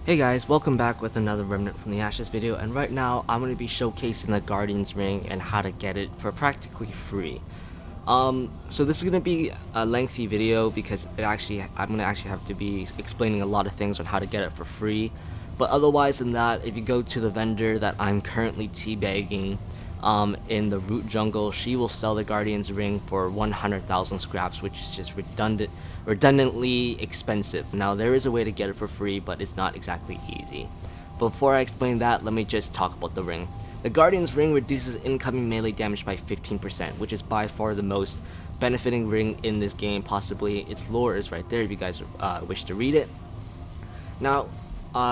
Hey guys, welcome back with another Remnant from the Ashes video, and right now I'm going to be showcasing the Guardian's Ring and how to get it for practically free. So this is going to be a lengthy video because I'm going to actually have to be explaining a lot of things on how to get it for free. But otherwise than that, if you go to the vendor that I'm currently teabagging in the root jungle, she will sell the Guardian's Ring for 100,000 scraps, which is just redundantly expensive. Now there is a way to get it for free, but it's not exactly easy. Before I explain that, let me just talk about the ring. The Guardian's Ring reduces incoming melee damage by 15%, which is by far the most benefiting ring in this game. Possibly its lore is right there if you guys wish to read it. Now,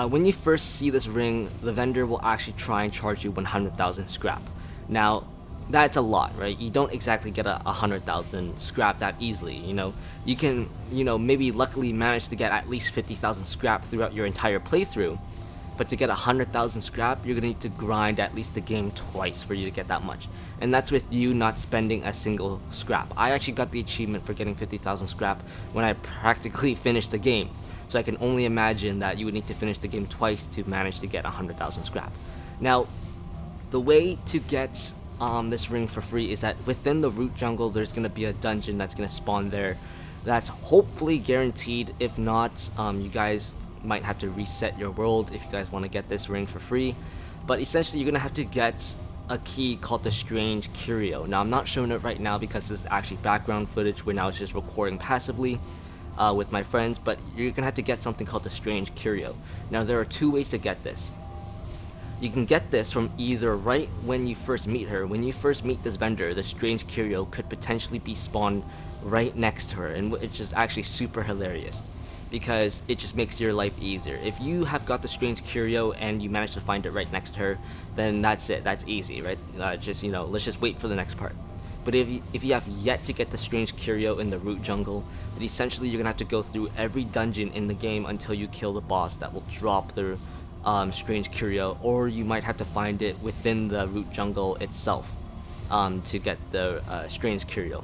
when you first see this ring, the vendor will actually try and charge you 100,000 scrap. Now, that's a lot, right? You don't exactly get 100,000 scrap that easily. You can, maybe luckily manage to get at least 50,000 scrap throughout your entire playthrough. But to get 100,000 scrap, you're gonna need to grind at least the game twice for you to get that much. And that's with you not spending a single scrap. I actually got the achievement for getting 50,000 scrap when I practically finished the game. So I can only imagine that you would need to finish the game twice to manage to get 100,000 scrap. Now, the way to get this ring for free is that within the root jungle, there's gonna be a dungeon that's gonna spawn there. That's hopefully guaranteed. If not, you guys might have to reset your world if you guys want to get this ring for free. But essentially, you're gonna have to get a key called the Strange Curio. Now, I'm not showing it right now because this is actually background footage where now it's just recording passively with my friends. But you're gonna have to get something called the Strange Curio. Now, there are two ways to get this. You can get this from either right when you first meet her. When you first meet this vendor, the Strange Curio could potentially be spawned right next to her, and it's just actually super hilarious because it just makes your life easier. If you have got the Strange Curio and you manage to find it right next to her, then that's it. That's easy, right? Let's just wait for the next part. But if you have yet to get the Strange Curio in the root jungle, then essentially you're gonna have to go through every dungeon in the game until you kill the boss that will drop the Strange Curio, or you might have to find it within the root jungle itself to get the Strange Curio.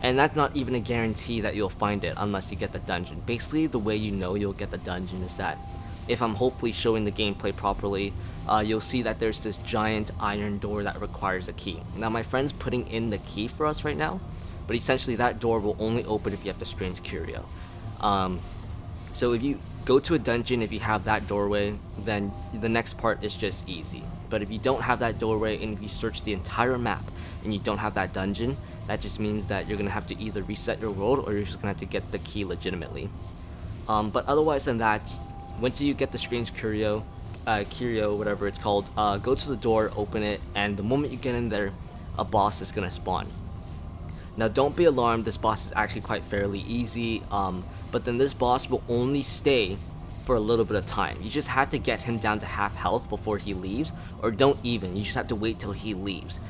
And that's not even a guarantee that you'll find it unless you get the dungeon. Basically, the way you know you'll get the dungeon is that if I'm hopefully showing the gameplay properly, you'll see that there's this giant iron door that requires a key. Now, my friend's putting in the key for us right now, but essentially that door will only open if you have the Strange Curio. So if you go to a dungeon, if you have that doorway, then the next part is just easy. But if you don't have that doorway and if you search the entire map and you don't have that dungeon, that just means that you're gonna have to either reset your world or you're just gonna have to get the key legitimately. But otherwise than that, once you get the Strange Curio, whatever it's called, go to the door, open it, and the moment you get in there, a boss is gonna spawn. Now, don't be alarmed, this boss is actually quite fairly easy, but then this boss will only stay for a little bit of time. You just have to get him down to half health before he leaves, or don't even, you just have to wait till he leaves.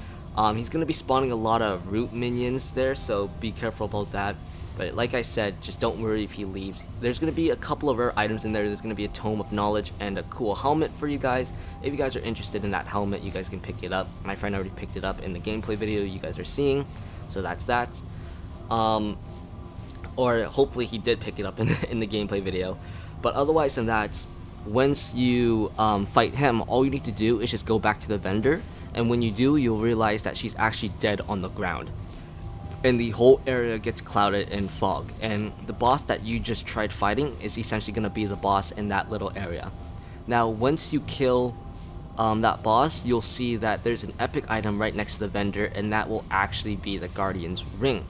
He's going to be spawning a lot of root minions there, so be careful about that. But like I said, just don't worry if he leaves. There's going to be a couple of rare items in there. There's going to be a Tome of Knowledge and a cool helmet for you guys. If you guys are interested in that helmet, you guys can pick it up. My friend already picked it up in the gameplay video you guys are seeing. So that's that. Or hopefully he did pick it up in the gameplay video. But otherwise than that, once you fight him, all you need to do is just go back to the vendor. And when you do, you'll realize that she's actually dead on the ground. And the whole area gets clouded in fog. And the boss that you just tried fighting is essentially going to be the boss in that little area. Now, once you kill that boss, you'll see that there's an epic item right next to the vendor, and that will actually be the Guardian's Ring.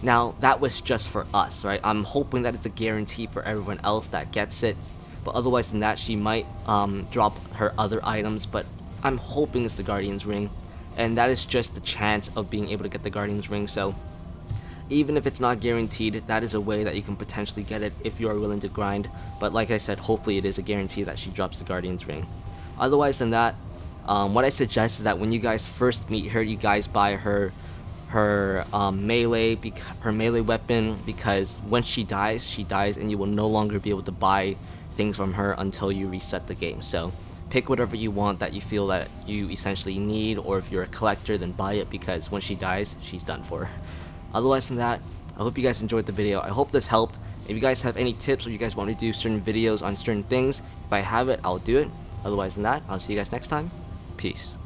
Now, that was just for us, right? I'm hoping that it's a guarantee for everyone else that gets it. But otherwise than that, she might drop her other items, but I'm hoping it's the Guardian's Ring, and that is just the chance of being able to get the Guardian's Ring. So even if it's not guaranteed, that is a way that you can potentially get it if you are willing to grind. But like I said, hopefully it is a guarantee that she drops the Guardian's Ring. Otherwise than that, what I suggest is that when you guys first meet her, you guys buy her melee weapon, because once she dies, and you will no longer be able to buy things from her until you reset the game. So pick whatever you want that you feel that you essentially need, or if you're a collector, then buy it, because when she dies, she's done for. Otherwise than that, I hope you guys enjoyed the video. I hope this helped. If you guys have any tips or you guys want me to do certain videos on certain things, if I have it, I'll do it. Otherwise than that, I'll see you guys next time. Peace.